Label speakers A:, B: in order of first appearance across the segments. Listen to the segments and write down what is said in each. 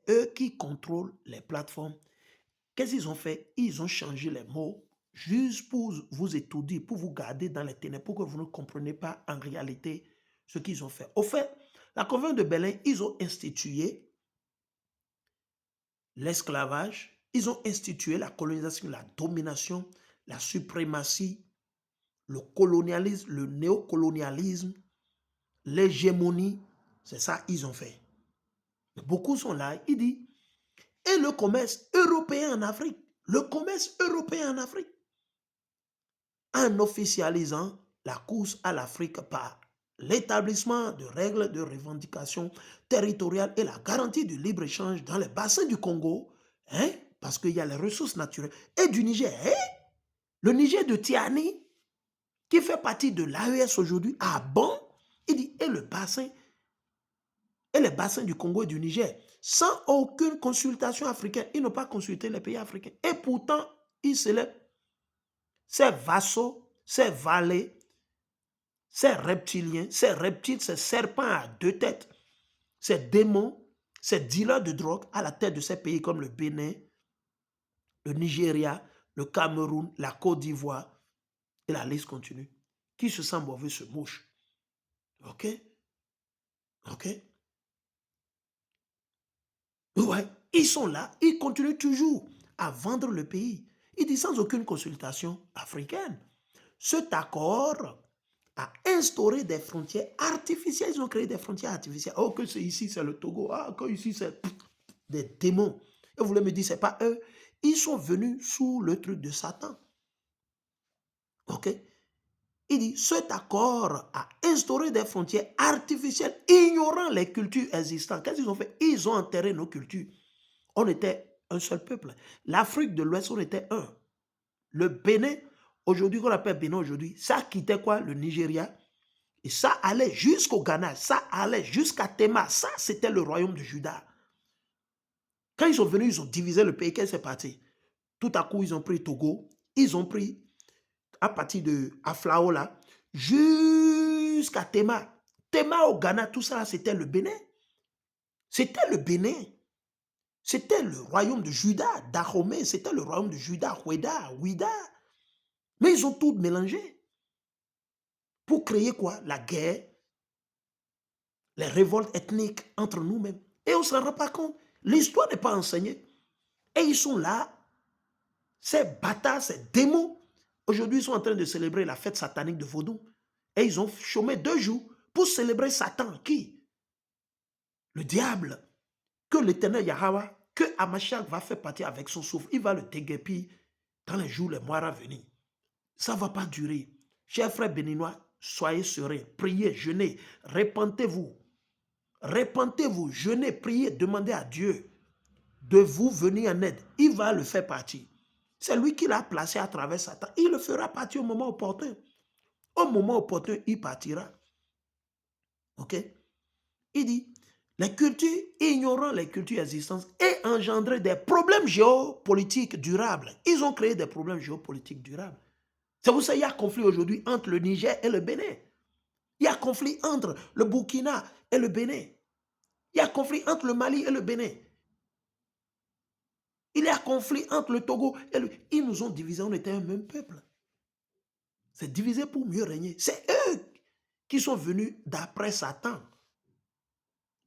A: eux qui contrôlent les plateformes. Qu'est-ce qu'ils ont fait? Ils ont changé les mots juste pour vous étourdir, pour vous garder dans les ténèbres, pour que vous ne compreniez pas en réalité ce qu'ils ont fait. Au fait, la Convention de Berlin, ils ont institué l'esclavage, ils ont institué la colonisation, la domination, la suprématie, le colonialisme, le néocolonialisme, l'hégémonie. C'est ça qu'ils ont fait. Mais beaucoup sont là, ils disent, et le commerce européen en Afrique, le commerce européen en Afrique, en officialisant la course à l'Afrique par l'établissement de règles de revendication territoriale et la garantie du libre-échange dans les bassins du Congo, hein, parce qu'il y a les ressources naturelles, et du Niger. Hein, le Niger de Tiani, qui fait partie de l'AES aujourd'hui, ah bon, il dit, et le bassin, et les bassins du Congo et du Niger, sans aucune consultation africaine. Ils n'ont pas consulté les pays africains. Et pourtant, ils célèbrent ces vassaux, ces valets, ces reptiliens, ces reptiles, ces serpents à deux têtes, ces démons, ces dealers de drogue à la tête de ces pays comme le Bénin, le Nigeria, le Cameroun, la Côte d'Ivoire, et la liste continue. Qui se sent mauvais se mouche. OK? OK? Ouais, ils sont là, ils continuent toujours à vendre le pays. Ils disent sans aucune consultation africaine. Cet accord a instauré des frontières artificielles. Ils ont créé des frontières artificielles. Oh, que c'est ici, c'est le Togo. Ah, que ici, c'est des démons. Et vous voulez me dire, c'est pas eux. Ils sont venus sous le truc de Satan. OK? Il dit, cet accord a instauré des frontières artificielles ignorant les cultures existantes. Qu'est-ce qu'ils ont fait? Ils ont enterré nos cultures. On était un seul peuple. L'Afrique de l'Ouest, on était un. Le Bénin, aujourd'hui, qu'on appelle Bénin aujourd'hui, ça quittait quoi? Le Nigeria. Et ça allait jusqu'au Ghana, ça allait jusqu'à Tema. Ça, c'était le royaume de Juda. Quand ils sont venus, ils ont divisé le pays. Qu'est-ce qui s'est passé? Tout à coup, ils ont pris Togo. Ils ont pris, à partir de Aflao, là, jusqu'à Tema. Tema au Ghana, tout ça, c'était le Bénin. C'était le Bénin. C'était le royaume de Juda, Dahomey, c'était le royaume de Juda, Oueda, Ouida. Mais ils ont tout mélangé. Pour créer quoi? La guerre, les révoltes ethniques entre nous-mêmes. Et on ne s'en rend pas compte. L'histoire n'est pas enseignée. Et ils sont là, ces bâtards, ces démons. Aujourd'hui, ils sont en train de célébrer la fête satanique de Vaudou. Et ils ont chômé 2 jours pour célébrer Satan. Qui? Le diable. Que l'éternel Yahweh, que Amashak va faire partir avec son souffle. Il va le déguerpir dans les jours, les mois à venir. Ça ne va pas durer. Chers frères béninois, soyez sereins, priez, jeûnez, repentez-vous. Repentez-vous, jeûnez, priez, demandez à Dieu de vous venir en aide. Il va le faire partir. C'est lui qui l'a placé à travers Satan. Il le fera partir au moment opportun. Au moment opportun, il partira. OK? Il dit, les cultures, ignorant les cultures existantes, et engendrer des problèmes géopolitiques durables. Ils ont créé des problèmes géopolitiques durables. C'est pour ça qu'il y a conflit aujourd'hui entre le Niger et le Bénin. Il y a conflit entre le Burkina et le Bénin. Il y a conflit entre le Mali et le Bénin. Il y a conflit entre le Togo et le... Ils nous ont divisés, on était un même peuple. C'est divisé pour mieux régner. C'est eux qui sont venus d'après Satan.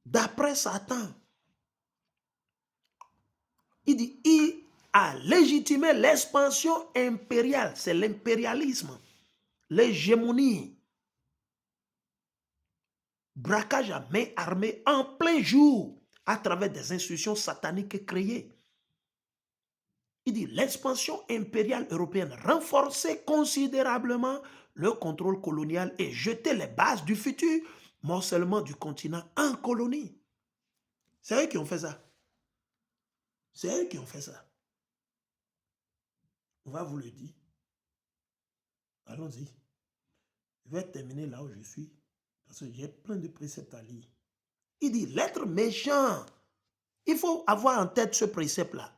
A: D'après Satan. Il dit, il a légitimé l'expansion impériale. C'est l'impérialisme, l'hégémonie. Braquage à main armée en plein jour à travers des institutions sataniques créées. Il dit l'expansion impériale européenne renforçait considérablement le contrôle colonial et jetait les bases du futur morcellement du continent en colonie. C'est eux qui ont fait ça. C'est eux qui ont fait ça. On va vous le dire. Allons-y. Je vais terminer là où je suis parce que j'ai plein de préceptes à lire. Il dit l'être méchant. Il faut avoir en tête ce précepte-là.